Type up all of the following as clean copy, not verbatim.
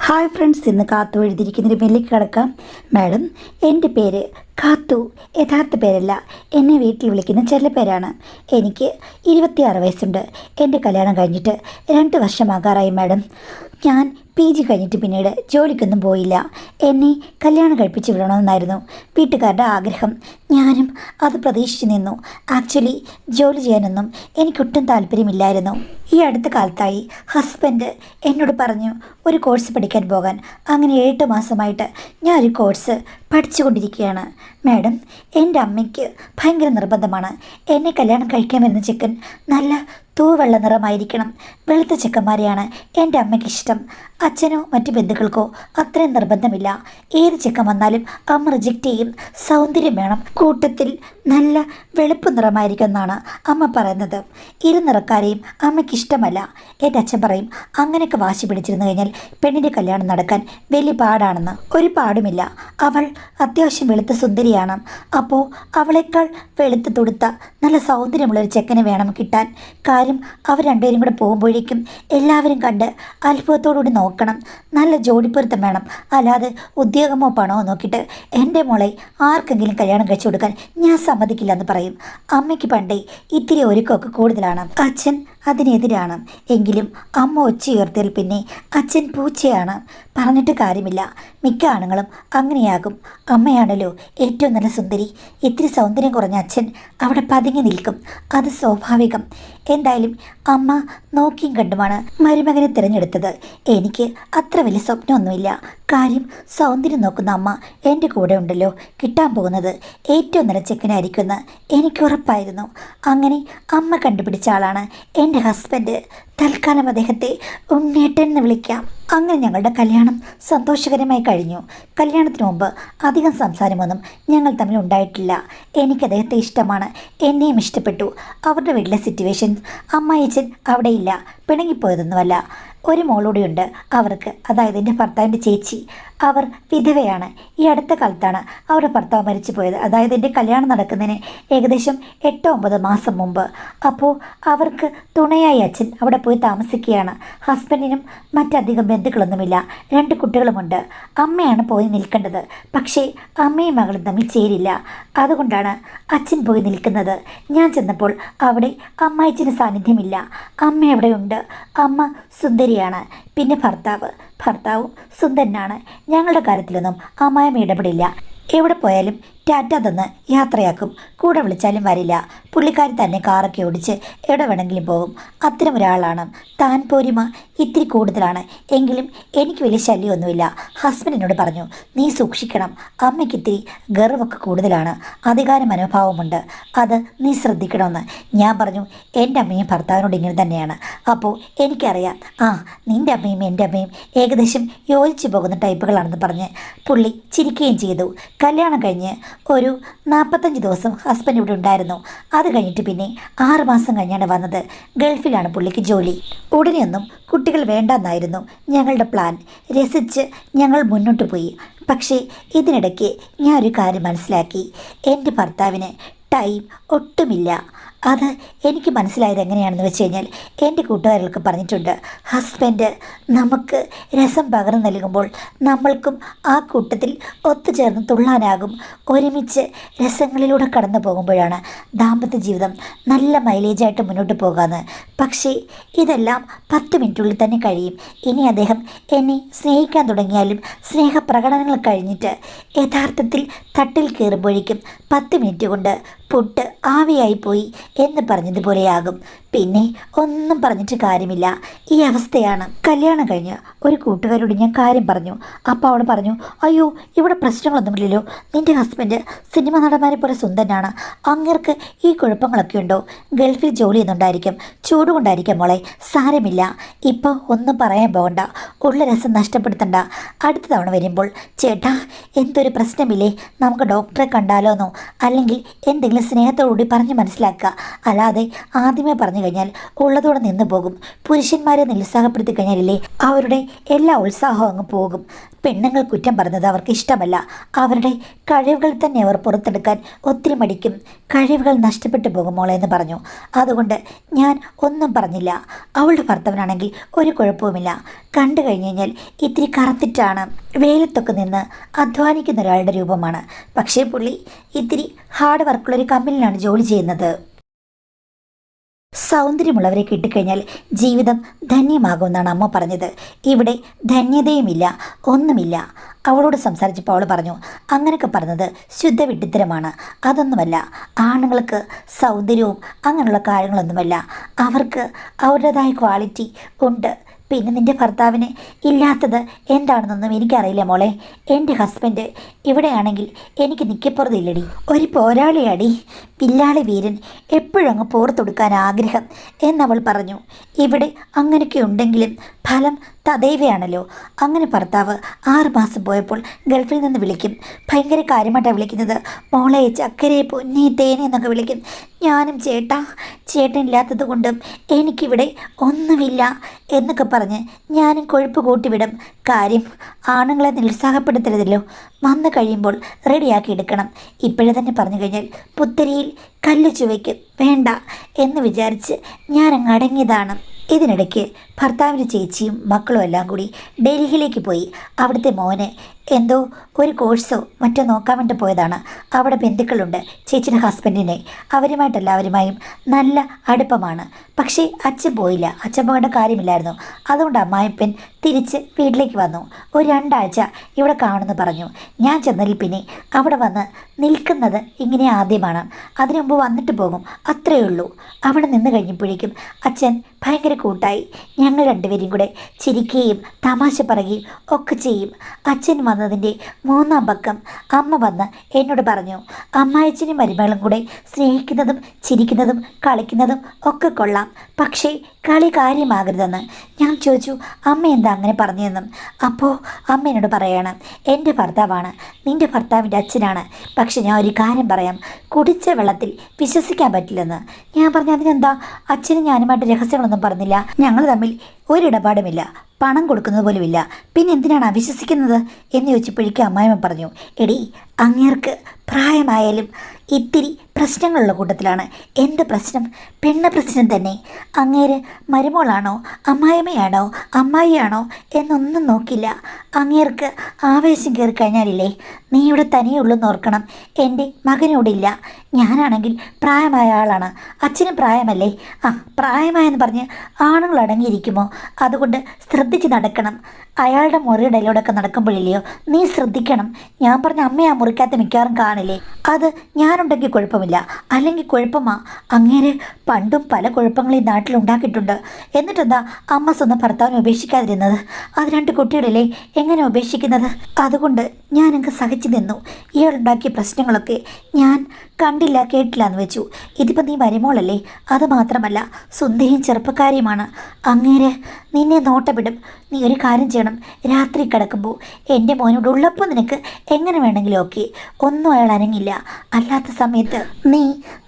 Hi friends, ഇന്ന് കാത്തു എഴുതിയിരിക്കുന്നൊരു മെല്ലിക്ക് കിടക്കാം. മാഡം, എൻ്റെ പേര് കാത്തു. യഥാർത്ഥ പേരല്ല, എന്നെ വീട്ടിൽ വിളിക്കുന്ന ചെറിയ പേരാണ്. എനിക്ക് 26 വയസ്സുണ്ട്. എൻ്റെ കല്യാണം കഴിഞ്ഞിട്ട് 2 വർഷമാകാറായി മാഡം. ഞാൻ PG കഴിഞ്ഞിട്ട് പിന്നീട് ജോലിക്കൊന്നും പോയില്ല. എന്നെ കല്യാണം കഴിപ്പിച്ച് വിടണമെന്നായിരുന്നു വീട്ടുകാരുടെ ആഗ്രഹം. ഞാനും അത് പ്രതീക്ഷിച്ച് നിന്നു. ആക്ച്വലി ജോലി ചെയ്യാനൊന്നും എനിക്കൊട്ടും താല്പര്യമില്ലായിരുന്നു. ഈ അടുത്ത കാലത്തായി ഹസ്ബൻഡ് എന്നോട് പറഞ്ഞു ഒരു കോഴ്സ് പഠിക്കാൻ പോകാൻ. അങ്ങനെ 8 മാസമായിട്ട് ഞാൻ ഒരു കോഴ്സ് പഠിച്ചുകൊണ്ടിരിക്കുകയാണ് മാഡം. എൻ്റെ അമ്മയ്ക്ക് ഭയങ്കര നിർബന്ധമാണ് എന്നെ കല്യാണം കഴിക്കാൻ വരുന്ന ചെക്കൻ നല്ല തൂവെള്ള നിറമായിരിക്കണം. വെളുത്ത ചെക്കന്മാരെയാണ് എൻ്റെ അമ്മയ്ക്ക് ഇഷ്ടം. അച്ഛനോ മറ്റു ബന്ധുക്കൾക്കോ അത്രയും നിർബന്ധമില്ല. ഏത് ചെക്കൻ വന്നാലും അമ്മ റിജക്റ്റ് ചെയ്യും. സൗന്ദര്യം വേണം, കൂട്ടത്തിൽ നല്ല വെളുപ്പ് നിറമായിരിക്കും എന്നാണ് അമ്മ പറയുന്നത്. ഇരുനിറക്കാരെയും അമ്മയ്ക്ക് ഇഷ്ടമല്ല. എൻ്റെ അച്ഛൻ പറയും അങ്ങനെയൊക്കെ വാശി പിടിച്ചിരുന്നു കഴിഞ്ഞാൽ പെണ്ണിൻ്റെ കല്യാണം നടക്കാൻ വലിയ പാടാണെന്ന്. ഒരു പാടുമില്ല. അവൾ അത്യാവശ്യം വെളുത്ത സുന്ദരിയാണ്. അപ്പോൾ അവളേക്കാൾ വെളുത്ത് തൊടുത്ത നല്ല സൗന്ദര്യമുള്ളൊരു ചെക്കനെ വേണം കിട്ടാൻ. കാര്യം അവർ രണ്ടുപേരും കൂടെ പോകുമ്പോഴേക്കും എല്ലാവരും കണ്ട് അത്ഭുതത്തോടുകൂടി നോക്കണം. നല്ല ജോഡിപ്പൊരുത്തം വേണം. അല്ലാതെ ഉദ്യോഗമോ പണമോ നോക്കിയിട്ട് എൻ്റെ മോളെ ആർക്കെങ്കിലും കല്യാണം കഴിച്ചു കൊടുക്കാൻ ഞാൻ സമ്മതിക്കില്ല എന്ന് പറയും. അമ്മയ്ക്ക് പണ്ടേ ഇത്തിരി ഒരുക്കമൊക്കെ കൂടുതലാണ്. അച്ഛൻ അതിനെതിരാണ്. എങ്കിലും അമ്മ ഒച്ചയുയർത്തിയാൽ പിന്നെ അച്ഛൻ പൂച്ചയാണ്. പറഞ്ഞിട്ട് കാര്യമില്ല. മിക്ക ആണുങ്ങളും അങ്ങനെയാകും. അമ്മയാണല്ലോ ഏറ്റവും നല്ല സുന്ദരി. ഇത്തിരി സൗന്ദര്യം കുറഞ്ഞ അച്ഛൻ അവിടെ പതുങ്ങി നിൽക്കും. അത് സ്വാഭാവികം. എന്തായാലും അമ്മ നോക്കിയും കണ്ടുമാണ് മരുമകനെ തിരഞ്ഞെടുത്തത്. എനിക്ക് അത്ര വലിയ സ്വപ്നമൊന്നുമില്ല. കാര്യം സൗന്ദര്യം നോക്കുന്ന അമ്മ എൻ്റെ കൂടെ ഉണ്ടല്ലോ. കിട്ടാൻ പോകുന്നത് ഏറ്റവും നല്ല ചെക്കനായിരിക്കുമെന്ന് എനിക്ക് ഉറപ്പായിരുന്നു. അങ്ങനെ അമ്മ കണ്ടുപിടിച്ച ആളാണ് എൻ്റെ ഹസ്ബൻഡ്. തൽക്കാലം അദ്ദേഹത്തെ ഉണ്ണേട്ടൻ എന്ന് വിളിക്കാം. അങ്ങനെ ഞങ്ങളുടെ കല്യാണം സന്തോഷകരമായി കഴിഞ്ഞു. കല്യാണത്തിന് മുമ്പ് അധികം സംസാരമൊന്നും ഞങ്ങൾ തമ്മിൽ ഉണ്ടായിട്ടില്ല. എനിക്ക് അദ്ദേഹത്തെ ഇഷ്ടമാണ്. എന്നെയും ഇഷ്ടപ്പെട്ടു. അവരുടെ വീട്ടിലെ സിറ്റുവേഷൻ, അമ്മായിച്ചൻ അവിടെയില്ല, പിണങ്ങിപ്പോയതൊന്നുമല്ല. ഒരു മോളൂടെയുണ്ട് അവർക്ക്, അതായത് എൻ്റെ ഭർത്താവിൻ്റെ ചേച്ചി. അവർ വിധവയാണ്. ഈ അടുത്ത കാലത്താണ് അവരുടെ ഭർത്താവ് മരിച്ചു പോയത്. അതായത് എൻ്റെ കല്യാണം നടക്കുന്നതിന് ഏകദേശം 8-9 മാസം മുമ്പ്. അപ്പോൾ അവർക്ക് തുണയായി അച്ഛൻ അവിടെ പോയി താമസിക്കുകയാണ്. ഹസ്ബൻഡിനും മറ്റധികം ബന്ധുക്കളൊന്നുമില്ല. 2 കുട്ടികളുമുണ്ട്. അമ്മയാണ് പോയി നിൽക്കേണ്ടത്. പക്ഷേ അമ്മയും മകളും തമ്മിൽ ചേരില്ല. അതുകൊണ്ടാണ് അച്ഛൻ പോയി നിൽക്കുന്നത്. ഞാൻ ചെന്നപ്പോൾ അവിടെ അമ്മായിച്ചന് സാന്നിധ്യമില്ല. അമ്മ അവിടെയുണ്ട്. അമ്മ സുന്ദരിയാണ്. പിന്നെ ഭർത്താവും സുന്ദരനാണ്. ഞങ്ങളുടെ കാര്യത്തിലൊന്നും അമ്മായിമ്മ ഇടപെടില്ല. എവിടെ പോയാലും ടാറ്റ തന്ന് യാത്രയാക്കും. കൂടെ വിളിച്ചാലും വരില്ല. പുള്ളിക്കാരി തന്നെ കാറൊക്കെ ഓടിച്ച് എവിടെ വേണമെങ്കിലും പോകും. അത്തരം ഒരാളാണ്. താൻ പോരിമ ഇത്തിരി കൂടുതലാണ്. എങ്കിലും എനിക്ക് വലിയ ശല്യമൊന്നുമില്ല. ഹസ്ബൻഡിനോട് പറഞ്ഞു നീ സൂക്ഷിക്കണം, അമ്മയ്ക്ക് ഇത്തിരി ഗർവൊക്കെ കൂടുതലാണ്, അധികാര മനോഭാവമുണ്ട്, അത് നീ ശ്രദ്ധിക്കണമെന്ന്. ഞാൻ പറഞ്ഞു എൻ്റെ അമ്മയും ഭർത്താവിനോട് ഇങ്ങനെ തന്നെയാണ്. അപ്പോൾ എനിക്കറിയാം നിൻ്റെ അമ്മയും എൻ്റെ അമ്മയും ഏകദേശം യോജിച്ചു പോകുന്ന ടൈപ്പുകളാണെന്ന് പറഞ്ഞ് പുള്ളി ചിരിക്കുകയും ചെയ്തു. കല്യാണം കഴിഞ്ഞ് ഒരു 45 ദിവസം ഹസ്ബൻഡ് ഇവിടെ ഉണ്ടായിരുന്നു. അത് കഴിഞ്ഞിട്ട് പിന്നെ 6 മാസം കഴിഞ്ഞാണ് വന്നത്. ഗൾഫിലാണ് പുള്ളിക്ക് ജോലി. ഉടനെയൊന്നും കുട്ടികൾ വേണ്ടെന്നായിരുന്നു ഞങ്ങളുടെ പ്ലാൻ. രസിച്ച് ഞങ്ങൾ മുന്നോട്ട് പോയി. പക്ഷേ ഇതിനിടയ്ക്ക് ഞാനൊരു കാര്യം മനസ്സിലാക്കി. എൻ്റെ ഭർത്താവിന് ടൈം ഒട്ടുമില്ല. അത് എനിക്ക് മനസ്സിലായത് എങ്ങനെയാണെന്ന് വെച്ച് കഴിഞ്ഞാൽ എൻ്റെ കൂട്ടുകാരികൾക്ക് പറഞ്ഞിട്ടുണ്ട്, ഹസ്ബൻഡ് നമുക്ക് രസം പകർന്നു നൽകുമ്പോൾ നമ്മൾക്കും ആ കൂട്ടത്തിൽ ഒത്തുചേർന്ന് തുള്ളാനാകും. ഒരുമിച്ച് രസങ്ങളിലൂടെ കടന്നു പോകുമ്പോഴാണ് ദാമ്പത്യ ജീവിതം നല്ല മൈലേജായിട്ട് മുന്നോട്ട് പോകാമെന്ന്. പക്ഷേ ഇതെല്ലാം 10 മിനിറ്റുള്ളിൽ തന്നെ കഴിയും. ഇനി അദ്ദേഹം എന്നെ സ്നേഹിക്കാൻ തുടങ്ങിയാലും സ്നേഹപ്രകടനങ്ങൾ കഴിഞ്ഞിട്ട് യഥാർത്ഥത്തിൽ തട്ടിൽ കയറുമ്പോഴേക്കും 10 മിനിറ്റ് കൊണ്ട് പുട്ട് ആവിയായിപ്പോയി എന്ന് പറഞ്ഞതുപോലെയാകും. പിന്നെ ഒന്നും പറഞ്ഞിട്ട് കാര്യമില്ല. ഈ അവസ്ഥയാണ്. കല്യാണം കഴിഞ്ഞ് ഒരു കൂട്ടുകാരോട് ഞാൻ കാര്യം പറഞ്ഞു. അപ്പോൾ അവൾ പറഞ്ഞു, അയ്യോ ഇവിടെ പ്രശ്നങ്ങളൊന്നുമില്ലല്ലോ, നിൻ്റെ ഹസ്ബൻഡ് സിനിമ നടന്മാരെ പോലെ സുന്ദരനാണ്, അങ്ങേർക്ക് ഈ കുഴപ്പങ്ങളൊക്കെ ഉണ്ടോ? ഗൾഫിൽ ജോലി ചെയ്യുന്നുണ്ടായിരിക്കും, ചൂടുകൊണ്ടായിരിക്കും മോളെ, സാരമില്ല, ഇപ്പോൾ ഒന്നും പറയാൻ പോകണ്ട, ഉള്ള രസം നഷ്ടപ്പെടുത്തണ്ട. അടുത്ത തവണ വരുമ്പോൾ ചേട്ടാ എന്തൊരു പ്രശ്നമില്ലേ, നമുക്ക് ഡോക്ടറെ കണ്ടാലോന്നോ അല്ലെങ്കിൽ എന്തെങ്കിലും സ്നേഹത്തോടുകൂടി പറഞ്ഞ് മനസ്സിലാക്കുക. അല്ലാതെ ആദ്യമേ പറഞ്ഞു കഴിഞ്ഞാൽ ഉള്ളതോടെ നിന്ന് പോകും. പുരുഷന്മാരെ നിരുത്സാഹപ്പെടുത്തി കഴിഞ്ഞാലല്ലേ അവരുടെ എല്ലാ ഉത്സാഹവും അങ്ങ് പോകും. പെണ്ണുങ്ങൾ കുറ്റം പറഞ്ഞത് അവർക്ക് ഇഷ്ടമല്ല. അവരുടെ കഴിവുകൾ തന്നെ അവർ പുറത്തെടുക്കാൻ ഒത്തിരി മടിക്കും. കഴിവുകൾ നഷ്ടപ്പെട്ടു പോകും മോളെ എന്ന് പറഞ്ഞു. അതുകൊണ്ട് ഞാൻ ഒന്നും പറഞ്ഞില്ല. അവളുടെ ഭർത്താവിനാണെങ്കിൽ ഒരു കുഴപ്പവുമില്ല. കണ്ടു കഴിഞ്ഞു കഴിഞ്ഞാൽ ഇത്തിരി കറുത്തിട്ടാണ്, വെയിലത്തൊക്കെ നിന്ന് അധ്വാനിക്കുന്ന ഒരാളുടെ രൂപമാണ്. പക്ഷേ പുള്ളി ഇത്തിരി ഹാർഡ് വർക്കുള്ളൊരു കമ്പനിയിലാണ് ജോലി ചെയ്യുന്നത്. സൗന്ദര്യമുള്ളവരെ കിട്ടിക്കഴിഞ്ഞാൽ ജീവിതം ധന്യമാകുമെന്നാണ് അമ്മ പറഞ്ഞത്. ഇവിടെ ധന്യതയുമില്ല, ഒന്നുമില്ല. അവളോട് സംസാരിച്ചപ്പോൾ അവൾ പറഞ്ഞു, അങ്ങനെയൊക്കെ പറഞ്ഞത് ശുദ്ധ വിഡ്ഢിത്തരമാണ്. അതൊന്നുമല്ല. ആണുങ്ങൾക്ക് സൗന്ദര്യവും അങ്ങനെയുള്ള കാര്യങ്ങളൊന്നുമല്ല. അവർക്ക് അവരുടേതായ ക്വാളിറ്റി ഉണ്ട്. പിന്നെ നിൻ്റെ ഭർത്താവിന് ഇല്ലാത്തത് എന്താണെന്നൊന്നും എനിക്കറിയില്ല മോളെ. എൻ്റെ ഹസ്ബൻഡ് ഇവിടെയാണെങ്കിൽ എനിക്ക് നിൽക്കപ്പുറത്തില്ലടി. ഒരു പോരാളിയാടി, പില്ലാളി വീരൻ, എപ്പോഴും അങ്ങ് പോർത്തൊടുക്കാൻ ആഗ്രഹം എന്നവൾ പറഞ്ഞു. ഇവിടെ അങ്ങനെയൊക്കെ ഉണ്ടെങ്കിലും ഫലം തദൈവയാണല്ലോ. അങ്ങനെ ഭർത്താവ് 6 മാസം പോയപ്പോൾ ഗൾഫിൽ നിന്ന് വിളിക്കും. ഭയങ്കര കാര്യമായിട്ടാണ് വിളിക്കുന്നത്. മോളെ, ചക്കരെ, പൊന്നി, തേനെ എന്നൊക്കെ വിളിക്കും. ഞാനും ചേട്ടനില്ലാത്തത് കൊണ്ടും എനിക്കിവിടെ ഒന്നുമില്ല എന്നൊക്കെ പറഞ്ഞ് ഞാനും കൊഴുപ്പ് കൂട്ടിവിടും. കാര്യം ആണുങ്ങളെ നിരുത്സാഹപ്പെടുത്തരുതല്ലോ. വന്നു കഴിയുമ്പോൾ റെഡിയാക്കി എടുക്കണം. ഇപ്പോഴേ തന്നെ പറഞ്ഞു കഴിഞ്ഞാൽ പുത്തരിയിൽ കല്ല് ചുവയ്ക്കും വേണ്ട എന്ന് വിചാരിച്ച് ഞാനങ്ങ് അടങ്ങിയതാണ്. ഇതിനിടയ്ക്ക് ഭർത്താവിൻ്റെ ചേച്ചിയും മക്കളും എല്ലാം കൂടി ഡൽഹിയിലേക്ക് പോയി. അവിടുത്തെ മോന് എന്തോ ഒരു കോഴ്സോ മറ്റോ നോക്കാൻ വേണ്ടി പോയതാണ്. അവിടെ ബന്ധുക്കളുണ്ട് ചേച്ചിയുടെ ഹസ്ബൻഡിനെ. അവരുമായിട്ടെല്ലാവരുമായും നല്ല അടുപ്പമാണ്. പക്ഷേ അച്ഛൻ പോയില്ല. അച്ഛൻ പോകേണ്ട കാര്യമില്ലായിരുന്നു. അതുകൊണ്ട് അമ്മായിപ്പൻ തിരിച്ച് വീട്ടിലേക്ക് വന്നു. ഒരു 2 ആഴ്ച ഇവിടെ കാണുമെന്ന് പറഞ്ഞു. ഞാൻ ചെന്നതിൽ പിന്നെ അവിടെ വന്ന് നിൽക്കുന്നത് ഇങ്ങനെ ആദ്യമാണ്. അതിനു മുമ്പ് വന്നിട്ട് പോകും, അത്രയേ ഉള്ളൂ. അവിടെ നിന്ന് കഴിഞ്ഞപ്പോഴേക്കും അച്ഛൻ ഭയങ്കര കൂട്ടായി. ഞങ്ങൾ രണ്ടുപേരും കൂടെ ചിരിക്കുകയും തമാശ പറയുകയും ഒക്കെ ചെയ്യും. അച്ഛൻ വന്നതിൻ്റെ 3-ാം പക്കം അമ്മ വന്ന് എന്നോട് പറഞ്ഞു, അമ്മായച്ചനും മരുമകളും കൂടെ സ്നേഹിക്കുന്നതും ചിരിക്കുന്നതും കളിക്കുന്നതും ഒക്കെ കൊള്ളാം, പക്ഷേ കളി കാര്യമാകരുതെന്ന്. ഞാൻ ചോദിച്ചു, അമ്മ എന്താ അങ്ങനെ പറഞ്ഞതെന്നും. അപ്പോൾ അമ്മ എന്നോട് പറയാണ്, എൻ്റെ ഭർത്താവാണ്, നിൻ്റെ ഭർത്താവിൻ്റെ അച്ഛനാണ്. പക്ഷെ ഞാൻ ഒരു കാര്യം പറയാം, കുടിച്ച വെള്ളത്തിൽ വിശ്വസിക്കാൻ പറ്റില്ലെന്ന്. ഞാൻ പറഞ്ഞു, അതിനെന്താ? അച്ഛനും ഞാനുമായിട്ട് രഹസ്യങ്ങളൊന്നും പറഞ്ഞില്ല. ഞങ്ങൾ തമ്മിൽ ഒരിടപാടുമില്ല, പണം കൊടുക്കുന്നത് പോലുമില്ല. പിന്നെ എന്തിനാണ് അവിശ്വസിക്കുന്നത് എന്ന് ചോദിച്ചപ്പോഴേക്കും അമ്മായിമ്മ പറഞ്ഞു, എടി, അങ്ങേർക്ക് പ്രായമായാലും ഇത്തിരി പ്രശ്നങ്ങളുള്ള കൂട്ടത്തിലാണ്. എന്ത് പ്രശ്നം? പെണ്ണ പ്രശ്നം തന്നെ. അങ്ങേര് മരുമോളാണോ അമ്മായിമ്മയാണോ അമ്മായിയാണോ എന്നൊന്നും നോക്കില്ല. അങ്ങേർക്ക് ആവേശം കയറി കഴിഞ്ഞാലില്ലേ നീ ഇവിടെ തനിയുള്ളൂ ഓർക്കണം. എൻ്റെ മകനോടില്ല. ഞാനാണെങ്കിൽ പ്രായമായ ആളാണ്, അച്ഛനും പ്രായമല്ലേ. പ്രായമായെന്ന് പറഞ്ഞ് ആണുങ്ങൾ അടങ്ങിയിരിക്കുമോ? അതുകൊണ്ട് ശ്രദ്ധിച്ച് നടക്കണം. അയാളുടെ മുറിയുടെ ഇടയിലൂടെയൊക്കെ നടക്കുമ്പോഴില്ലയോ നീ ശ്രദ്ധിക്കണം. ഞാൻ പറഞ്ഞ അമ്മയെ ആ മുറിക്കകത്ത് മിക്കവാറും കാണില്ലേ. അത് ഞാനുണ്ടെങ്കിൽ കുഴപ്പമില്ല, അല്ലെങ്കിൽ കുഴപ്പമാ. അങ്ങേര് പണ്ടും പല കുഴപ്പങ്ങളും ഈ നാട്ടിലുണ്ടാക്കിയിട്ടുണ്ട്. എന്നിട്ടെന്താ അമ്മ സ്വന്തം ഭർത്താവിനെ ഉപേക്ഷിക്കാതിരുന്നത്? അത് 2 കുട്ടികളില്ലേ, എങ്ങനെ ഉപേക്ഷിക്കുന്നത്? അതുകൊണ്ട് ഞാനങ്ങ് സഹിച്ചു നിന്നു. ഇയാളുണ്ടാക്കിയ പ്രശ്നങ്ങളൊക്കെ ഞാൻ കണ്ടില്ല കേട്ടില്ല എന്ന് വെച്ചു. ഇതിപ്പോൾ നീ മരുമോളല്ലേ, അത് മാത്രമല്ല സുന്ദരിയും ചെറുപ്പക്കാരിയുമാണ്. അങ്ങേര് നിന്നെ നോട്ടമിടും. നീ ഒരു കാര്യം ചെയ്യണം, രാത്രി കിടക്കുമ്പോൾ എൻ്റെ മോനോട് ഉള്ളപ്പോൾ നിനക്ക് എങ്ങനെ വേണമെങ്കിലും ഓക്കെ, ഒന്നും അയാൾ അനങ്ങില്ല. അല്ലാത്ത സമയത്ത് നീ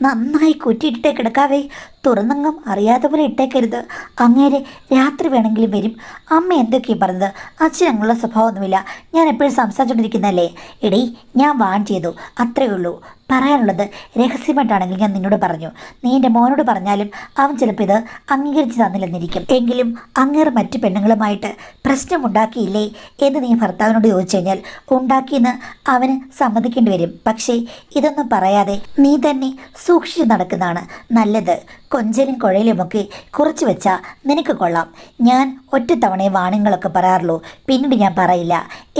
നന്നായി കുറ്റിയിട്ടേ കിടക്കാവേ. തുറന്നങ്ങും അറിയാതെ പോലെ ഇട്ടേക്കരുത്. അങ്ങേരെ രാത്രി വേണമെങ്കിലും വരും. അമ്മ എന്തൊക്കെയാണ് പറഞ്ഞത്? അച്ഛൻ അങ്ങനെയുള്ള സ്വഭാവമൊന്നുമില്ല. ഞാൻ എപ്പോഴും സംസാരിച്ചുകൊണ്ടിരിക്കുന്നതല്ലേ. എടീ, ഞാൻ വാൺ ചെയ്തു, അത്രയേ ഉള്ളൂ. പറയാനുള്ളത് രഹസ്യമായിട്ടാണെങ്കിൽ ഞാൻ നിന്നോട് പറഞ്ഞു. നീ എൻ്റെ മോനോട് പറഞ്ഞാലും അവൻ ചിലപ്പോൾ ഇത് അംഗീകരിച്ച് തന്നില്ലെന്നിരിക്കും. എങ്കിലും അങ്ങേറെ മറ്റു പെണ്ണുങ്ങളുമായിട്ട് പ്രശ്നമുണ്ടാക്കിയില്ലേ എന്ന് നീ ഭർത്താവിനോട് ചോദിച്ചു കഴിഞ്ഞാൽ ഉണ്ടാക്കിയെന്ന് അവന് സമ്മതിക്കേണ്ടി വരും. പക്ഷേ ഇതൊന്നും പറയാതെ നീ തന്നെ സൂക്ഷിച്ച് നടക്കുന്നതാണ് നല്ലത്. കൊഞ്ചലും കുഴയിലുമൊക്കെ കുറച്ച് വെച്ചാൽ നിനക്ക് കൊള്ളാം. ഞാൻ ഒറ്റത്തവണയെ വാണിങ്ങളൊക്കെ പറയാറുള്ളൂ, പിന്നീട് ഞാൻ പറയില്ല.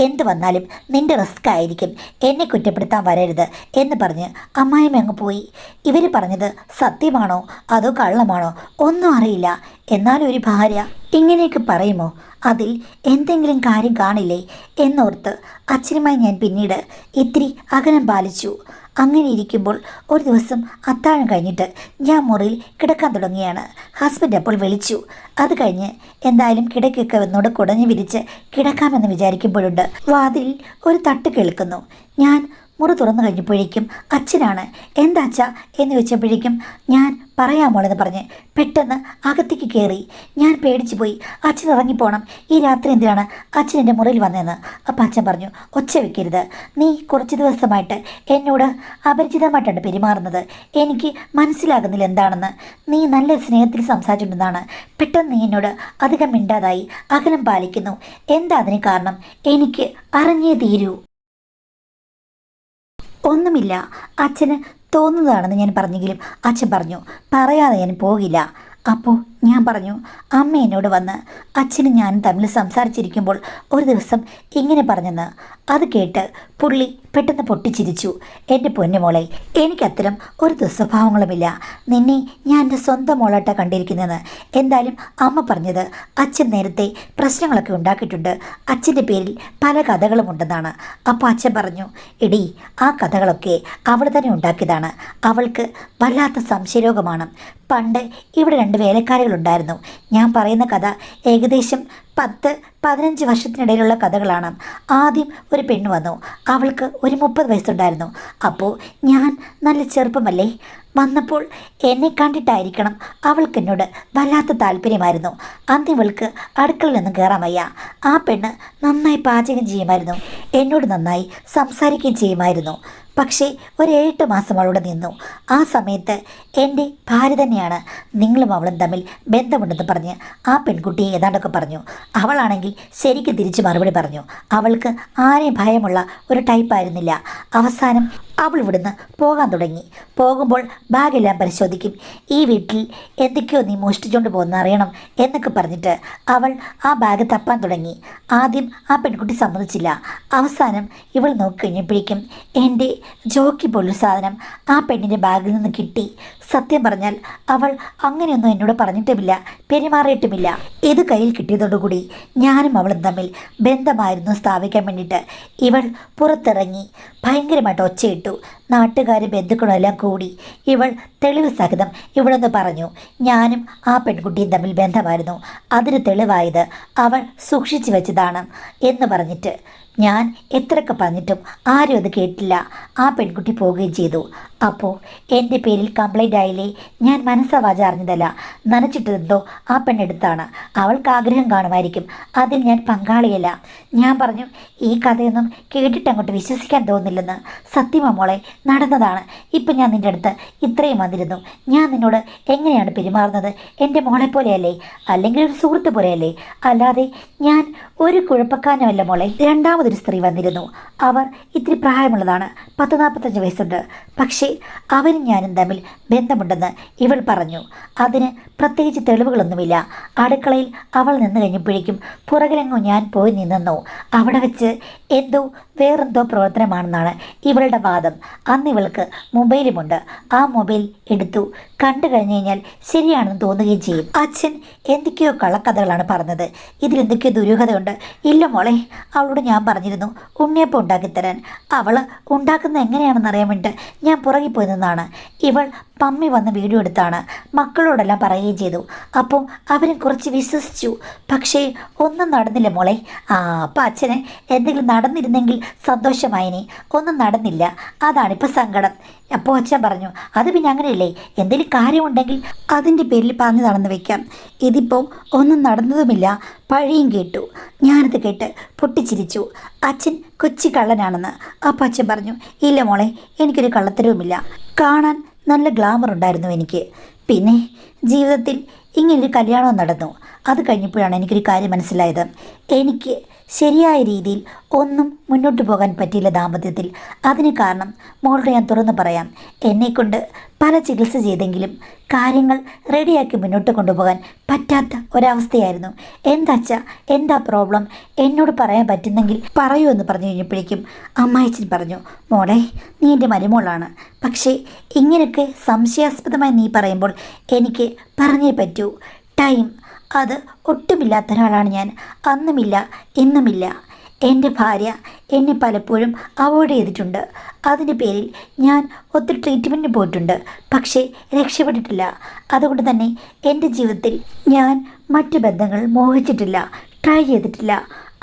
എന്ത് വന്നാലും നിൻ്റെ റിസ്ക് ആയിരിക്കും, എന്നെ കുറ്റപ്പെടുത്താൻ വരരുത് എന്ന് പറഞ്ഞ് അമ്മായിമ്മ അങ്ങ് പോയി. ഇവർ പറഞ്ഞത് സത്യമാണോ അതോ കള്ളമാണോ ഒന്നും അറിയില്ല. എന്നാലും ഒരു ഭാര്യ ഇങ്ങനെയൊക്കെ പറയുമോ? അതിൽ എന്തെങ്കിലും കാര്യം കാണില്ലേ എന്നോർത്ത് അച്ഛനുമായി ഞാൻ പിന്നീട് ഇത്തിരി അകലം പാലിച്ചു. അങ്ങനെ ഇരിക്കുമ്പോൾ ഒരു ദിവസം അത്താഴം കഴിഞ്ഞിട്ട് ഞാൻ മുറിയിൽ കിടക്കാൻ തുടങ്ങിയാണ്. ഹസ്ബൻഡ് അപ്പോൾ വിളിച്ചു. അത് കഴിഞ്ഞ് എന്തായാലും കിടക്കൊക്കെ ഒന്നുകൂടെ കുടഞ്ഞു വിരിച്ച് കിടക്കാമെന്ന് വിചാരിക്കുമ്പോഴുണ്ട് വാതിലിൽ ഒരു തട്ട് കേൾക്കുന്നു. ഞാൻ മുറി തുറന്നു കഴിഞ്ഞപ്പോഴേക്കും അച്ഛനാണ്. എന്താ അച്ഛാ എന്ന് ചോദിച്ചപ്പോഴേക്കും ഞാൻ പറയാമോളെന്ന് പറഞ്ഞ് പെട്ടെന്ന് അകത്തേക്ക് കയറി. ഞാൻ പേടിച്ചു പോയി. അച്ഛൻ ഇറങ്ങിപ്പോണം, ഈ രാത്രി എന്തിനാണ് അച്ഛൻ എൻ്റെ മുറിയിൽ വന്നതെന്ന്. അപ്പം അച്ഛൻ പറഞ്ഞു, ഒച്ച വെക്കരുത്, നീ കുറച്ച് ദിവസമായിട്ട് എന്നോട് അപരിചിതമായിട്ടാണ് പെരുമാറുന്നത്, എനിക്ക് മനസ്സിലാകുന്നില്ല എന്താണെന്ന്. നീ നല്ല സ്നേഹത്തിൽ സംസാരിച്ചിട്ടുണ്ടെന്നാണ്, പെട്ടെന്ന് നീ എന്നോട് അധികം മിണ്ടാതായി അകലം പാലിക്കുന്നു. എന്താ അതിന് കാരണം? എനിക്ക് അറിഞ്ഞേ തീരൂ. ഒന്നുമില്ല, അച്ഛന് തോന്നുന്നതാണെന്ന് ഞാൻ പറഞ്ഞെങ്കിലും അച്ഛൻ പറഞ്ഞു പറയാതെ ഞാൻ പോകില്ല. അപ്പോൾ ഞാൻ പറഞ്ഞു, അമ്മ എന്നോട് വന്ന് അച്ഛനും ഞാനും തമ്മിൽ സംസാരിച്ചിരിക്കുമ്പോൾ ഒരു ദിവസം ഇങ്ങനെ പറഞ്ഞെന്ന്. അത് കേട്ട് പുള്ളി പെട്ടെന്ന് പൊട്ടിച്ചിരിച്ചു. എൻ്റെ പൊന്നുമോളെ, എനിക്കത്തരം ഒരു ദുസ്വഭാവങ്ങളുമില്ല. നിന്നെ ഞാൻ എൻ്റെ സ്വന്തം മോളായിട്ടാണ് കണ്ടിരിക്കുന്നതെന്ന്. എന്തായാലും അമ്മ പറഞ്ഞത് അച്ഛൻ നേരത്തെ പ്രശ്നങ്ങളൊക്കെ ഉണ്ടാക്കിയിട്ടുണ്ട്, അച്ഛൻ്റെ പേരിൽ പല കഥകളും ഉണ്ടെന്നാണ്. അപ്പോൾ അച്ഛൻ പറഞ്ഞു, എടി, ആ കഥകളൊക്കെ അവൾ തന്നെ ഉണ്ടാക്കിയതാണ്. അവൾക്ക് വല്ലാത്ത സംശയരോഗമാണ്. പണ്ട് ഇവിടെ 2 വേലക്കാരികളുണ്ടായിരുന്നു. ഞാൻ പറയുന്ന കഥ ഏകദേശം 10-15 വർഷത്തിനിടയിലുള്ള കഥകളാണ്. ആദ്യം ഒരു പെണ്ണ് വന്നു, അവൾക്ക് ഒരു 30 വയസ്സുണ്ടായിരുന്നു. അപ്പോൾ ഞാൻ നല്ല ചെറുപ്പമല്ലേ, വന്നപ്പോൾ എന്നെ കണ്ടിട്ടായിരിക്കണം അവൾക്ക് എന്നോട് വല്ലാത്ത താല്പര്യമായിരുന്നു. അന്ന് ഇവൾക്ക് അടുക്കളയിൽ നിന്നും കയറാൻ വയ്യ. ആ പെണ്ണ് നന്നായി പാചകം ചെയ്യുമായിരുന്നു, എന്നോട് നന്നായി സംസാരിക്കുകയും ചെയ്യുമായിരുന്നു. പക്ഷേ ഒരു 7 മാസം അവളോട് നിന്നു. ആ സമയത്ത് എൻ്റെ ഭാര്യ തന്നെയാണ് നിങ്ങളും അവളും തമ്മിൽ ബന്ധമുണ്ടെന്ന് പറഞ്ഞ് ആ പെൺകുട്ടിയെ ഏതാണ്ടൊക്കെ പറഞ്ഞു. അവളാണെങ്കിൽ ശരിക്കും തിരിച്ച് മറുപടി പറഞ്ഞു. അവൾക്ക് ആരെയും ഭയമുള്ള ഒരു ടൈപ്പായിരുന്നില്ല. അവസാനം അവൾ ഇവിടുന്ന് പോകാൻ തുടങ്ങി. പോകുമ്പോൾ ബാഗെല്ലാം പരിശോധിക്കും. ഈ വീട്ടിൽ എന്തൊക്കെയോ നീ മോഷ്ടിച്ചുകൊണ്ട് പോകുന്ന അറിയണം എന്നൊക്കെ പറഞ്ഞിട്ട് അവൾ ആ ബാഗ് തപ്പാൻ തുടങ്ങി. ആദ്യം ആ പെൺകുട്ടി സമ്മതിച്ചില്ല. അവസാനം ഇവൾ നോക്കിക്കഴിഞ്ഞപ്പോഴേക്കും എൻ്റെ ജോക്കി പോലൊരു സാധനം ആ പെണ്ണിൻ്റെ ബാഗിൽ നിന്ന് കിട്ടി. സത്യം പറഞ്ഞാൽ അവൾ അങ്ങനെയൊന്നും എന്നോട് പറഞ്ഞിട്ടുമില്ല, പെരുമാറിയിട്ടുമില്ല. ഇത് കയ്യിൽ കിട്ടിയതോടുകൂടി ഞാനും അവളും തമ്മിൽ ബന്ധമായിരുന്നു സ്ഥാപിക്കാൻ വേണ്ടിയിട്ട് ഇവൾ പുറത്തിറങ്ങി ഭയങ്കരമായിട്ട് ഒച്ചയിട്ടു. നാട്ടുകാരും ബന്ധുക്കളും എല്ലാം കൂടി ഇവൾ തെളിവ് സഹിതം ഇവിടെ നിന്ന് പറഞ്ഞു ഞാനും ആ പെൺകുട്ടിയും തമ്മിൽ ബന്ധമായിരുന്നു, അതിന് തെളിവായത് അവൾ സൂക്ഷിച്ചു വെച്ചതാണ് എന്ന് പറഞ്ഞിട്ട്. ഞാൻ എത്രയൊക്കെ പറഞ്ഞിട്ടും ആരും അത് കേട്ടില്ല. ആ പെൺകുട്ടി പോവുകയും ചെയ്തു. അപ്പോൾ എൻ്റെ പേരിൽ കംപ്ലൈൻ്റ് ആയില്ലേ? ഞാൻ മനസ്സവാച അറിഞ്ഞതല്ല, നനച്ചിട്ടതെന്തോ ആ പെണ്ണെടുത്താണ്. അവൾക്ക് ആഗ്രഹം കാണുമായിരിക്കും, അതിൽ ഞാൻ പങ്കാളിയല്ല. ഞാൻ പറഞ്ഞു, ഈ കഥയൊന്നും കേട്ടിട്ട് അങ്ങോട്ട് വിശ്വസിക്കാൻ തോന്നില്ലെന്ന്. സത്യമാ മോളെ, നടന്നതാണ്. ഇപ്പം ഞാൻ നിൻ്റെ അടുത്ത് ഇത്രയും വന്നിരുന്നു. ഞാൻ നിന്നോട് എങ്ങനെയാണ് പെരുമാറുന്നത്? എൻ്റെ മോളെ പോലെയല്ലേ, അല്ലെങ്കിൽ ഒരു സുഹൃത്ത് പോലെയല്ലേ, അല്ലാതെ ഞാൻ ഒരു കുഴപ്പക്കാരനുമല്ല മോളെ. രണ്ടാമതൊരു സ്ത്രീ വന്നിരുന്നു. അവർ ഇത്തിരി പ്രായമുള്ളതാണ്, 10-45 വയസ്സുണ്ട്. പക്ഷേ അവനും ഞാനും തമ്മിൽ ബന്ധമുണ്ടെന്ന് ഇവൾ പറഞ്ഞു. അതിന് പ്രത്യേകിച്ച് തെളിവുകളൊന്നുമില്ല. അടുക്കളയിൽ അവൾ നിന്ന് കഴിഞ്ഞപ്പോഴേക്കും പുറകിലെങ്ങോ ഞാൻ പോയി നിന്നു. അവിടെ വെച്ച് വേറെന്തോ പ്രവർത്തനമാണെന്നാണ് ഇവളുടെ വാദം. അന്ന് ഇവൾക്ക് മൊബൈലുമുണ്ട്. ആ മൊബൈൽ എടുത്തു കണ്ടു കഴിഞ്ഞു കഴിഞ്ഞാൽ ശരിയാണെന്ന് തോന്നുകയും ചെയ്യും. അച്ഛൻ എന്തൊക്കെയോ കള്ളക്കഥകളാണ് പറഞ്ഞത്, ഇതിലെന്തൊക്കെയോ ദുരൂഹതയുണ്ട്. ഇല്ല മോളെ, അവളോട് ഞാൻ പറഞ്ഞിരുന്നു ഉണ്ണിയപ്പം ഉണ്ടാക്കിത്തരാൻ. അവൾ ഉണ്ടാക്കുന്നത് എങ്ങനെയാണെന്ന് അറിയാൻ വേണ്ടിയിട്ട് ഞാൻ പുറകിൽ പോയി നിന്നാണ്. ഇവൾ പമ്മി വന്ന് വീഡിയോ എടുത്താണ് മക്കളോടെല്ലാം പറയുകയും ചെയ്തു. അപ്പോൾ അവരും കുറച്ച് വിശ്വസിച്ചു. പക്ഷേ ഒന്നും നടന്നില്ല മോളെ. അപ്പം അച്ഛന് എന്തെങ്കിലും നടന്നിരുന്നെങ്കിൽ സന്തോഷമായിനി. ഒന്നും നടന്നില്ല, അതാണിപ്പോൾ സങ്കടം. അപ്പോൾ അച്ഛൻ പറഞ്ഞു, അത് പിന്നെ അങ്ങനെയല്ലേ, എന്തെങ്കിലും കാര്യമുണ്ടെങ്കിൽ അതിൻ്റെ പേരിൽ പറഞ്ഞതാണെന്ന് വെക്കാം. ഇതിപ്പോൾ ഒന്നും നടന്നതുമില്ല, പഴിയും കേട്ടു. ഞാനത് കേട്ട് പൊട്ടിച്ചിരിച്ചു. അച്ഛൻ കൊച്ചു കള്ളനാണെന്ന്. അപ്പം അച്ഛൻ പറഞ്ഞു, ഇല്ല മോളെ, എനിക്കൊരു കള്ളത്തരവുമില്ല. കാണാൻ നല്ല ഗ്ലാമർ ഉണ്ടായിരുന്നു എനിക്ക്. പിന്നെ ജീവിതത്തിൽ ഇങ്ങനൊരു കല്യാണം നടന്നു. അത് കഴിഞ്ഞപ്പോഴാണ് എനിക്കൊരു കാര്യം മനസ്സിലായത്. എനിക്ക് ശരിയായ രീതിയിൽ ഒന്നും മുന്നോട്ട് പോകാൻ പറ്റിയില്ല ദാമ്പത്യത്തിൽ. അതിന് കാരണം മോളോട് ഞാൻ തുറന്നു പറയാം, എന്നെക്കൊണ്ട് പല ചികിത്സ ചെയ്തെങ്കിലും കാര്യങ്ങൾ റെഡിയാക്കി മുന്നോട്ട് കൊണ്ടുപോകാൻ പറ്റാത്ത ഒരവസ്ഥയായിരുന്നു. എന്താ പ്രോബ്ലം, എന്നോട് പറയാൻ പറ്റുന്നെങ്കിൽ പറയൂ എന്ന് പറഞ്ഞു കഴിഞ്ഞപ്പോഴേക്കും അമ്മായിച്ചൻ പറഞ്ഞു, മോളെ, നീ എൻ്റെ മരുമോളാണ്. പക്ഷേ ഇങ്ങനെയൊക്കെ സംശയാസ്പദമായി നീ പറയുമ്പോൾ എനിക്ക് പറഞ്ഞേ പറ്റൂ. ടൈം അത് ഒട്ടുമില്ലാത്ത ഒരാളാണ് ഞാൻ. അന്നുമില്ല ഇന്നുമില്ല. എൻ്റെ ഭാര്യ എന്നെ പലപ്പോഴും അവോയ്ഡ് ചെയ്തിട്ടുണ്ട്. അതിൻ്റെ പേരിൽ ഞാൻ ഒത്തിരി ട്രീറ്റ്മെൻറ്റിന് പോയിട്ടുണ്ട്, പക്ഷേ രക്ഷപ്പെട്ടിട്ടില്ല. അതുകൊണ്ട് തന്നെ എൻ്റെ ജീവിതത്തിൽ ഞാൻ മറ്റു ബന്ധങ്ങൾ മോഹിച്ചിട്ടില്ല, ട്രൈ ചെയ്തിട്ടില്ല.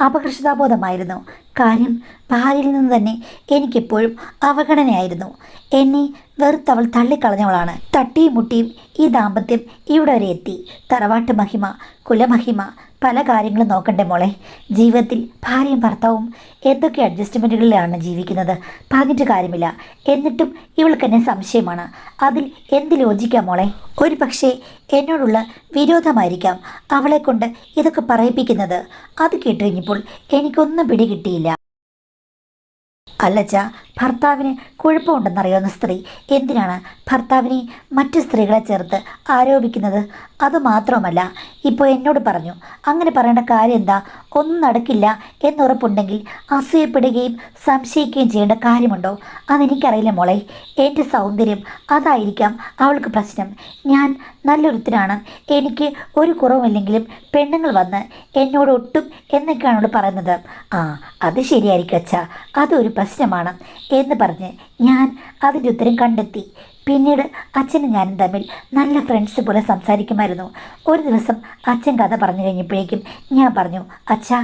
അപകർഷതാബോധമായിരുന്നു. കാര്യം ഭാര്യയിൽ നിന്ന് തന്നെ എനിക്കെപ്പോഴും അവഗണനയായിരുന്നു. എന്നെ വെറുത്തവൾ തള്ളിക്കളഞ്ഞവളാണ്. തട്ടിയും മുട്ടിയും ഈ ദാമ്പത്യം ഇവിടെ വരെ എത്തി. തറവാട്ട് മഹിമ, കുലമഹിമ, പല കാര്യങ്ങളും നോക്കണ്ടേ മോളെ. ജീവിതത്തിൽ ഭാര്യയും ഭർത്താവും എന്തൊക്കെ അഡ്ജസ്റ്റ്മെൻറ്റുകളിലാണ് ജീവിക്കുന്നത്, പറഞ്ഞിട്ട് കാര്യമില്ല. എന്നിട്ടും ഇവൾക്ക് എന്നെ സംശയമാണ്. അതിൽ എന്ത് ലോജിക്കാം മോളെ? ഒരു പക്ഷേ എന്നോടുള്ള വിരോധമായിരിക്കാം അവളെ കൊണ്ട് ഇതൊക്കെ പറയിപ്പിക്കുന്നത്. അത് കേട്ട് കഴിഞ്ഞപ്പോൾ എനിക്കൊന്നും പിടികിട്ടിയില്ല. അല്ലച്ചാ, ഭർത്താവിന് കുഴപ്പമുണ്ടെന്നറിയാവുന്ന സ്ത്രീ എന്തിനാണ് ഭർത്താവിനെ മറ്റു സ്ത്രീകളെ ചേർത്ത് ആരോപിക്കുന്നത്? അതുമാത്രമല്ല, ഇപ്പോൾ എന്നോട് പറഞ്ഞു. അങ്ങനെ പറയേണ്ട കാര്യം എന്താ? ഒന്നും നടക്കില്ല എന്നുറപ്പുണ്ടെങ്കിൽ അസൂയപ്പെടുകയും സംശയിക്കുകയും ചെയ്യേണ്ട കാര്യമുണ്ടോ? അതെനിക്കറിയില്ല മോളെ. എൻ്റെ സൗന്ദര്യം അതായിരിക്കാം അവൾക്ക് പ്രശ്നം. ഞാൻ നല്ലൊരുത്തനാണ്, എനിക്ക് ഒരു കുറവുമില്ലെങ്കിലും പെണ്ണുങ്ങൾ വന്ന് എന്നോട് ഒട്ടും എന്നൊക്കെയാണ് അവൾ പറയുന്നത്. ആ, അത് ശരിയായിരിക്കും അച്ഛാ, അതൊരു പ്രശ്നമാണ് എന്ന് പറഞ്ഞ് ഞാൻ അതിൻ്റെ ഉത്തരം കണ്ടെത്തി. പിന്നീട് അച്ഛനും ഞാനും തമ്മിൽ നല്ല ഫ്രണ്ട്സ് പോലെ സംസാരിക്കുമായിരുന്നു. ഒരു ദിവസം അച്ഛൻ കഥ പറഞ്ഞു കഴിഞ്ഞപ്പോഴേക്കും ഞാൻ പറഞ്ഞു, അച്ഛാ,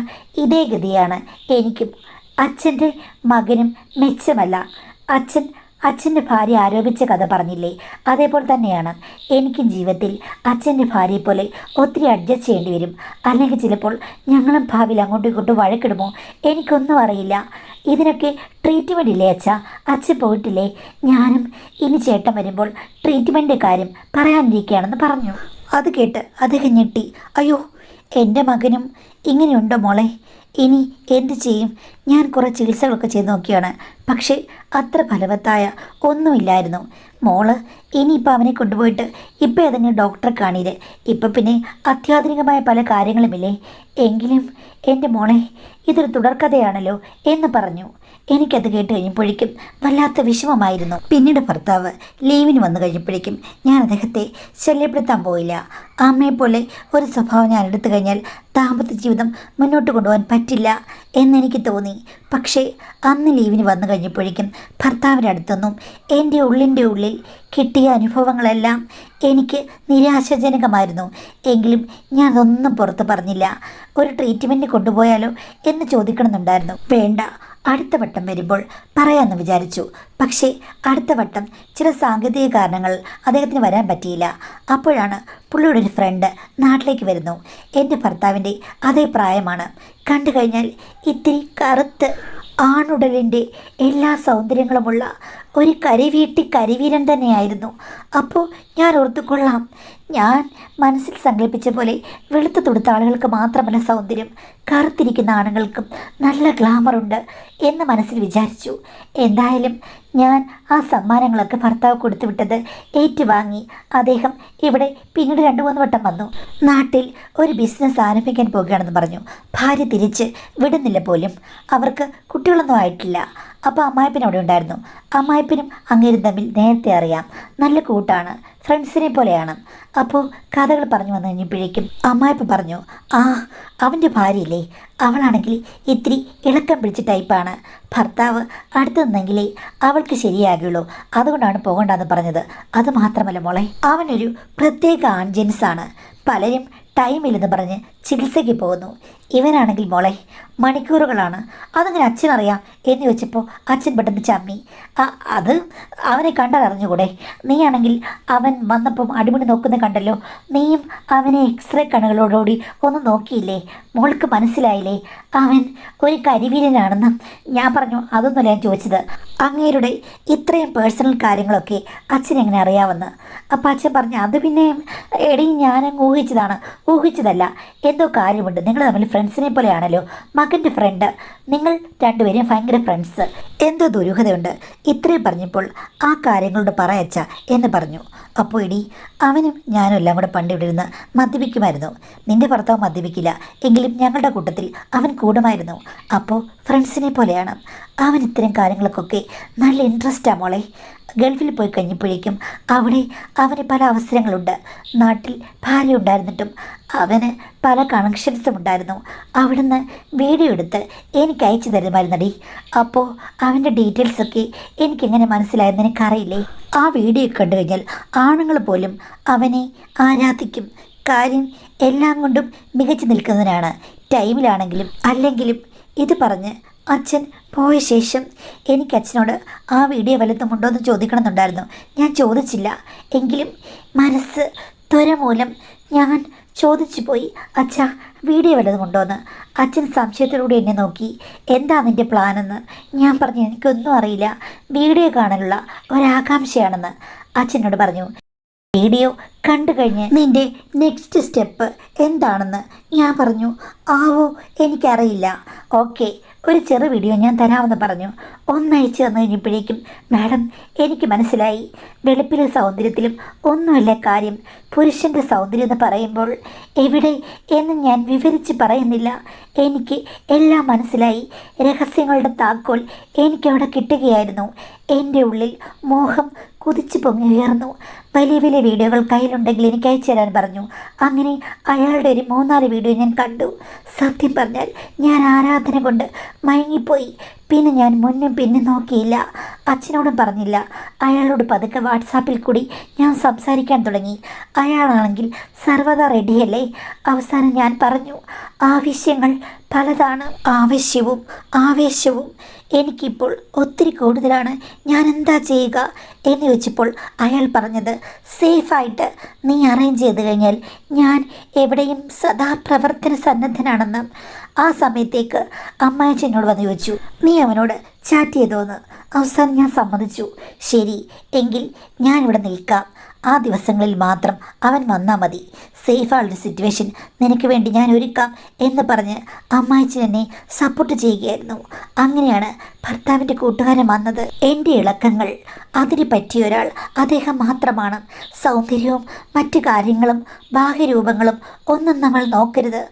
ഇതേ ഗതിയാണ് എനിക്കും. അച്ഛൻ്റെ മകനും മെച്ചമല്ല. അച്ഛൻ്റെ ഭാര്യ ആരോപിച്ച കഥ പറഞ്ഞില്ലേ, അതേപോലെ തന്നെയാണ് എനിക്കും ജീവിതത്തിൽ അച്ഛൻ്റെ ഭാര്യയെപ്പോലെ ഒത്തിരി അഡ്ജസ്റ്റ് ചെയ്യേണ്ടി വരും. അല്ലെങ്കിൽ ചിലപ്പോൾ ഞങ്ങളും ഭാവിയിൽ അങ്ങോട്ടും ഇങ്ങോട്ടും വഴക്കിടുമോ? എനിക്കൊന്നും അറിയില്ല. ഇതിനൊക്കെ ട്രീറ്റ്മെൻ്റ് ഇല്ലേ അച്ഛാ? അച്ഛൻ പോയിട്ടില്ലേ? ഞാനും ഇനി ചേട്ടൻ വരുമ്പോൾ ട്രീറ്റ്മെൻറ്റിൻ്റെ കാര്യം പറയാനിരിക്കുകയാണെന്ന് പറഞ്ഞു. അത് കേട്ട് അദ്ദേഹം ഞെട്ടി. അയ്യോ, എൻ്റെ മകനും ഇങ്ങനെയുണ്ടോ മോളെ? ഇനി എന്ത് ചെയ്യും? ഞാൻ കുറേ ചികിത്സകളൊക്കെ ചെയ്ത് നോക്കിയാണ്, പക്ഷേ അത്ര ഫലവത്തായ ഒന്നുമില്ലായിരുന്നു. മോള് ഇനിയിപ്പോൾ അവനെ കൊണ്ടുപോയിട്ട് ഇപ്പോൾ ഏതെങ്കിലും ഡോക്ടറെ കാണിയില്ലേ? ഇപ്പം പിന്നെ അത്യാധുനികമായ പല കാര്യങ്ങളുമില്ലേ? എങ്കിലും എൻ്റെ മോളെ, ഇതൊരു തുടർക്കഥയാണല്ലോ എന്ന് പറഞ്ഞു. എനിക്കത് കേട്ട് കഴിഞ്ഞപ്പോഴേക്കും വല്ലാത്ത വിഷമമായിരുന്നു. പിന്നീട് ഭർത്താവ് ലീവിന് വന്നു കഴിഞ്ഞപ്പോഴേക്കും ഞാൻ അദ്ദേഹത്തെ ശല്യപ്പെടുത്താൻ പോയില്ല. അമ്മയെപ്പോലെ ഒരു സ്വഭാവം ഞാൻ എടുത്തു കഴിഞ്ഞാൽ ദാമ്പത്യ ജീവിതം മുന്നോട്ട് കൊണ്ടുപോകാൻ പറ്റില്ല എന്നെനിക്ക് തോന്നി. പക്ഷേ അന്ന് ലീവിന് വന്നു കഴിഞ്ഞപ്പോഴേക്കും ഭർത്താവിൻ്റെ അടുത്തൊന്നും എൻ്റെ ഉള്ളിൻ്റെ ഉള്ളിൽ കിട്ടിയ അനുഭവങ്ങളെല്ലാം എനിക്ക് നിരാശാജനകമായിരുന്നു. എങ്കിലും ഞാൻ അതൊന്നും പുറത്ത് പറഞ്ഞില്ല. ഒരു ട്രീറ്റ്മെൻറ്റ് കൊണ്ടുപോയാലോ എന്ന് ചോദിക്കണമെന്നുണ്ടായിരുന്നു. വേണ്ട, അടുത്ത വട്ടം വരുമ്പോൾ പറയാമെന്ന് വിചാരിച്ചു. പക്ഷേ അടുത്ത വട്ടം ചില സാങ്കേതിക കാരണങ്ങൾ അദ്ദേഹത്തിന് വരാൻ പറ്റിയില്ല. അപ്പോഴാണ് പുള്ളിയുടെ ഒരു ഫ്രണ്ട് നാട്ടിലേക്ക് വരുന്നു. എൻ്റെ ഭർത്താവിൻ്റെ അതേ പ്രായമാണ്. കണ്ടു കഴിഞ്ഞാൽ ഇത്തിരി കറുത്ത് ആണുടലിൻ്റെ എല്ലാ സൗന്ദര്യങ്ങളുമുള്ള ഒരു കരിവീരൻ തന്നെയായിരുന്നു. അപ്പോൾ ഞാൻ ഓർത്തുകൊള്ളാം, ഞാൻ മനസ്സിൽ സങ്കല്പിച്ച പോലെ വെളുത്ത് തുടുത്ത ആളുകൾക്ക് മാത്രമല്ല സൗന്ദര്യം, കറുത്തിരിക്കുന്ന ആണുങ്ങൾക്കും നല്ല ഗ്ലാമറുണ്ട് എന്ന് മനസ്സിൽ വിചാരിച്ചു. എന്തായാലും ഞാൻ ആ സമ്മാനങ്ങളൊക്കെ ഭർത്താവ് കൊടുത്തു വിട്ടത് ഏറ്റുവാങ്ങി. അദ്ദേഹം ഇവിടെ പിന്നീട് 2-3 വട്ടം വന്നു. നാട്ടിൽ ഒരു ബിസിനസ് ആരംഭിക്കാൻ പോകുകയാണെന്ന് പറഞ്ഞു. ഭാര്യ തിരിച്ച് വിടുന്നില്ല പോലും. അവർക്ക് കുട്ടികളൊന്നും ആയിട്ടില്ല. അപ്പോൾ അമ്മായിപ്പൻ അവിടെ ഉണ്ടായിരുന്നു. അമ്മായിപ്പനും അങ്ങേരും തമ്മിൽ നേരത്തെ അറിയാം. നല്ല കൂട്ടാണ്, ഫ്രണ്ട്സിനെ പോലെയാണ്. അപ്പോൾ കഥകൾ പറഞ്ഞു വന്നു കഴിഞ്ഞപ്പോഴേക്കും അമ്മായിപ്പൻ പറഞ്ഞു, ആ, അവൻ്റെ ഭാര്യയില്ലേ, അവളാണെങ്കിൽ ഇത്തിരി ഇളക്കം പിടിച്ച ടൈപ്പാണ്. ഭർത്താവ് അടുത്ത് നിന്നെങ്കിലേ അവൾക്ക് ശരിയാകുള്ളൂ, അതുകൊണ്ടാണ് പോകണ്ടെന്ന് പറഞ്ഞത്. അതുമാത്രമല്ല മോളെ, അവനൊരു പ്രത്യേക ആൺജൻസാണ്. പലരും ടൈമില്ലെന്ന് പറഞ്ഞ് ചികിത്സയ്ക്ക് പോകുന്നു. ഇവനാണെങ്കിൽ മോളെ മണിക്കൂറുകളാണ്. അതങ്ങനെ അച്ഛനറിയാം എന്ന് ചോദിച്ചപ്പോൾ അച്ഛൻ പെട്ടെന്ന് ചമ്മി. അത് അവനെ കണ്ടാൽ അറിഞ്ഞുകൂടെ? നീയാണെങ്കിൽ അവൻ വന്നപ്പം അടിമുടി നോക്കുന്ന കണ്ടല്ലോ. നീയും അവനെ എക്സ്റേ കണ്ണുകളോടുകൂടി ഒന്ന് നോക്കിയില്ലേ? മോൾക്ക് മനസ്സിലായില്ലേ അവൻ ഒരു കരിവീരനാണെന്ന്? ഞാൻ പറഞ്ഞു, അതൊന്നുമല്ല ഞാൻ ചോദിച്ചത്. അങ്ങേരുടെ ഇത്രയും പേഴ്സണൽ കാര്യങ്ങളൊക്കെ അച്ഛനെങ്ങനെ അറിയാമെന്ന്. അപ്പം അച്ഛൻ പറഞ്ഞു, അത് പിന്നെ എടി ഞാനങ്ങ് ഊഹിച്ചതല്ല, എന്തോ കാര്യമുണ്ട്. നിങ്ങൾ തമ്മിൽ ഫ്രണ്ട്സിനെ പോലെയാണല്ലോ, മകൻ്റെ ഫ്രണ്ട്. നിങ്ങൾ രണ്ടുപേരും ഭയങ്കര ഫ്രണ്ട്സ്. എന്തോ ദുരൂഹതയുണ്ട്. ഇത്രയും പറഞ്ഞപ്പോൾ ആ കാര്യങ്ങളോട് പറയച്ച എന്ന് പറഞ്ഞു. അപ്പോൾ ഇടി അവനും ഞാനും എല്ലാം കൂടെ പണ്ട് ഇവിടെ ഇരുന്ന് മദ്യപിക്കുമായിരുന്നു. നിൻ്റെ ഭർത്താവ് മദ്യപിക്കില്ല, എങ്കിലും ഞങ്ങളുടെ കൂട്ടത്തിൽ അവൻ കൂടുമായിരുന്നു. അപ്പോൾ ഫ്രണ്ട്സിനെ പോലെയാണ്. അവൻ ഇത്തരം കാര്യങ്ങൾക്കൊക്കെ നല്ല ഇൻട്രസ്റ്റാണ് മോളെ. ഗൾഫിൽ പോയി കഴിഞ്ഞപ്പോഴേക്കും അവിടെ അവന് പല അവസരങ്ങളുണ്ട്. നാട്ടിൽ ഭാര്യ ഉണ്ടായിരുന്നിട്ടും അവന് പല കണക്ഷൻസും ഉണ്ടായിരുന്നു. അവിടുന്ന് വീഡിയോ എടുത്ത് എനിക്ക് അയച്ചു തരുമായിരുന്നടി. അപ്പോൾ അവൻ്റെ ഡീറ്റെയിൽസൊക്കെ എനിക്കെങ്ങനെ മനസ്സിലായെന്ന് എനിക്കറിയില്ലേ? ആ വീഡിയോ കണ്ടു കഴിഞ്ഞാൽ ആണുങ്ങൾ പോലും അവനെ ആരാധിക്കും. കാര്യം എല്ലാം കൊണ്ടും മികച്ചു നിൽക്കുന്നതിനാണ്. ടൈമിലാണെങ്കിലും അല്ലെങ്കിലും ഇത് പറഞ്ഞ് അച്ഛൻ പോയ ശേഷം എനിക്ക് അച്ഛനോട് ആ വീഡിയോ വല്ലതുമുണ്ടോ എന്ന് ചോദിക്കണമെന്നുണ്ടായിരുന്നു. ഞാൻ ചോദിച്ചില്ല. എങ്കിലും മനസ്സ് ത്വര മൂലം ഞാൻ ചോദിച്ചു പോയി, അച്ഛാ വീഡിയോ വല്ലതുമുണ്ടോയെന്ന്. അച്ഛൻ സംശയത്തിലൂടെ എന്നെ നോക്കി. എന്താ നിൻ്റെ പ്ലാനെന്ന് ഞാൻ പറഞ്ഞു, എനിക്കൊന്നും അറിയില്ല, വീഡിയോ കാണാനുള്ള ഒരാകാംക്ഷയാണെന്ന് അച്ഛനോട് പറഞ്ഞു. വീഡിയോ കണ്ടു കഴിഞ്ഞ് നിൻ്റെ നെക്സ്റ്റ് സ്റ്റെപ്പ് എന്താണെന്ന് ഞാൻ പറഞ്ഞു. ആവോ എനിക്കറിയില്ല. ഓക്കെ, ഒരു ചെറു വീഡിയോ ഞാൻ തരാമെന്ന് പറഞ്ഞു. ഒന്നയച്ചു തന്നു കഴിഞ്ഞപ്പോഴേക്കും മാഡം എനിക്ക് മനസ്സിലായി, വെളുപ്പിലും സൗന്ദര്യത്തിലും ഒന്നുമല്ല കാര്യം, പുരുഷൻ്റെ സൗന്ദര്യം എന്ന് പറയുമ്പോൾ എവിടെ എന്ന് ഞാൻ വിവരിച്ച് പറയുന്നില്ല. എനിക്ക് എല്ലാം മനസ്സിലായി. രഹസ്യങ്ങളുടെ താക്കോൽ എനിക്കവിടെ കിട്ടുകയായിരുന്നു. എൻ്റെ ഉള്ളിൽ മോഹം കുതിച്ചു പൊങ്ങി ഉയർന്നു. വലിയ വലിയ വീഡിയോകൾ കയ്യിലുണ്ടെങ്കിൽ എനിക്ക് അയച്ചു തരാൻ പറഞ്ഞു. അങ്ങനെ അയാളുടെ ഒരു 3-4 വീഡിയോ ഞാൻ കണ്ടു. സത്യം പറഞ്ഞാൽ ഞാൻ ആരാധന കൊണ്ട് മയങ്ങിപ്പോയി. പിന്നെ ഞാൻ മുന്നും പിന്നും നോക്കിയില്ല. അച്ഛനോടും പറഞ്ഞില്ല. അയാളോട് പതുക്കെ വാട്സാപ്പിൽ കൂടി ഞാൻ സംസാരിക്കാൻ തുടങ്ങി. അയാളാണെങ്കിൽ സർവ്വതാ റെഡിയല്ലേ. അവസാനം ഞാൻ പറഞ്ഞു, ആവശ്യങ്ങൾ പലതാണ്, ആവശ്യവും ആവേശവും എനിക്കിപ്പോൾ ഒത്തിരി കൂടുതലാണ്, ഞാൻ എന്താ ചെയ്യുക എന്ന് ചോദിച്ചപ്പോൾ അയാൾ പറഞ്ഞത്, സേഫായിട്ട് നീ അറേഞ്ച് ചെയ്ത് കഴിഞ്ഞാൽ ഞാൻ എവിടെയും സദാ പ്രവർത്തന സന്നദ്ധനാണെന്ന്. ആ സമയത്തേക്ക് അമ്മായച്ചനോട് വന്ന് ചോദിച്ചു, നീ അവനോട് ചാറ്റ് ചെയ്തോന്ന്. അവസാനം ഞാൻ സമ്മതിച്ചു. ശരി എങ്കിൽ ഞാനിവിടെ നിൽക്കാം, ആ ദിവസങ്ങളിൽ മാത്രം അവൻ വന്നാൽ മതി, സേഫായൊരു സിറ്റുവേഷൻ നിനക്ക് വേണ്ടി ഞാൻ ഒരുക്കാം എന്ന് പറഞ്ഞ് അമ്മായിച്ചൻ എന്നെ സപ്പോർട്ട് ചെയ്യുകയായിരുന്നു. അങ്ങനെയാണ് ഭർത്താവിൻ്റെ കൂട്ടുകാരൻ വന്നത്. എൻ്റെ ഇളക്കങ്ങൾ അതിന് പറ്റിയ ഒരാൾ അദ്ദേഹം മാത്രമാണ്. സൗന്ദര്യവും മറ്റു കാര്യങ്ങളും ബാഹ്യരൂപങ്ങളും ഒന്നും നമ്മൾ നോക്കരുത്.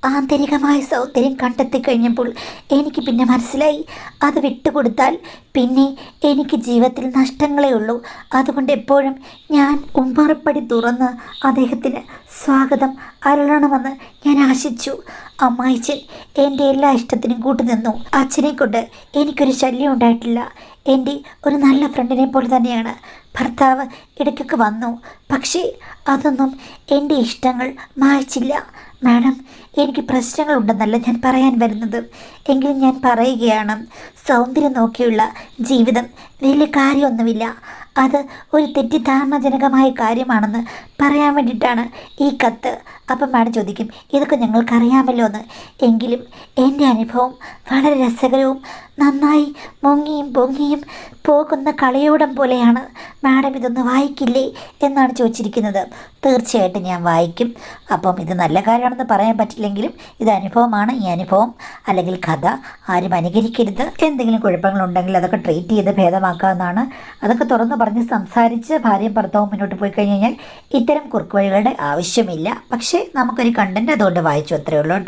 ആന്തരികമായ സൗന്ദര്യം കണ്ടെത്തി കഴിഞ്ഞപ്പോൾ എനിക്ക് പിന്നെ മനസ്സിലായി, അത് വിട്ടുകൊടുത്താൽ പിന്നെ എനിക്ക് ജീവിതത്തിൽ നഷ്ടങ്ങളേ ഉള്ളൂ. അതുകൊണ്ട് എപ്പോഴും ഞാൻ ഉമ്മറപ്പടി തുറന്ന് അദ്ദേഹത്തിന് സ്വാഗതം അരുളണമെന്ന് ഞാൻ ആശിച്ചു. അമ്മായിച്ചൻ എൻ്റെ എല്ലാ ഇഷ്ടത്തിനും കൂട്ടുനിന്നു. അച്ഛനെ കൊണ്ട് എനിക്കൊരു ശല്യം ഉണ്ടായിട്ടില്ല. എൻ്റെ ഒരു നല്ല ഫ്രണ്ടിനെ പോലെ തന്നെയാണ്. ഭർത്താവ് ഇടയ്ക്കൊക്കെ വന്നു, പക്ഷേ അതൊന്നും എൻ്റെ ഇഷ്ടങ്ങൾ മായ്ച്ചില്ല. മാഡം, എനിക്ക് പ്രശ്നങ്ങളുണ്ടെന്നല്ല ഞാൻ പറയാൻ വരുന്നത്, എങ്കിലും ഞാൻ പറയുകയാണ്, സൗന്ദര്യം നോക്കിയുള്ള ജീവിതം വലിയ കാര്യമൊന്നുമില്ല, അത് ഒരു തെറ്റിദ്ധാരണജനകമായ കാര്യമാണെന്ന് പറയാൻ വേണ്ടിയിട്ടാണ് ഈ കത്ത്. അപ്പം മാഡം ചോദിക്കും, ഇതൊക്കെ ഞങ്ങൾക്കറിയാമല്ലോ എന്ന്. എങ്കിലും എൻ്റെ അനുഭവം വളരെ രസകരവും നന്നായി മുങ്ങിയും പൊങ്ങിയും പോകുന്ന കളിയോടം പോലെയാണ്. മാഡം ഇതൊന്ന് വായിക്കില്ലേ എന്നാണ് ചോദിച്ചിരിക്കുന്നത്. തീർച്ചയായിട്ടും ഞാൻ വായിക്കും. അപ്പം ഇത് നല്ല കാര്യമാണെന്ന് പറയാൻ പറ്റില്ലെങ്കിലും ഇത് അനുഭവമാണ്. ഈ അനുഭവം അല്ലെങ്കിൽ കഥ ആരും അനുകരിക്കരുത്. എന്തെങ്കിലും കുഴപ്പങ്ങളുണ്ടെങ്കിൽ അതൊക്കെ ട്രീറ്റ് ചെയ്ത് ഭേദമാക്കാവുന്നതാണ്. അതൊക്കെ തുറന്ന് പറഞ്ഞ് സംസാരിച്ച് ഭാര്യയും ഭർത്താവും മുന്നോട്ട് പോയി കഴിഞ്ഞ് കഴിഞ്ഞാൽ ഇത്തരം കുറുക്കുവഴികളുടെ ആവശ്യമില്ല. പക്ഷേ നമുക്കൊരു കണ്ടൻറ്റ് അതുകൊണ്ട് വായിച്ചു, അത്രയേ ഉള്ളൂ കേട്ടോ.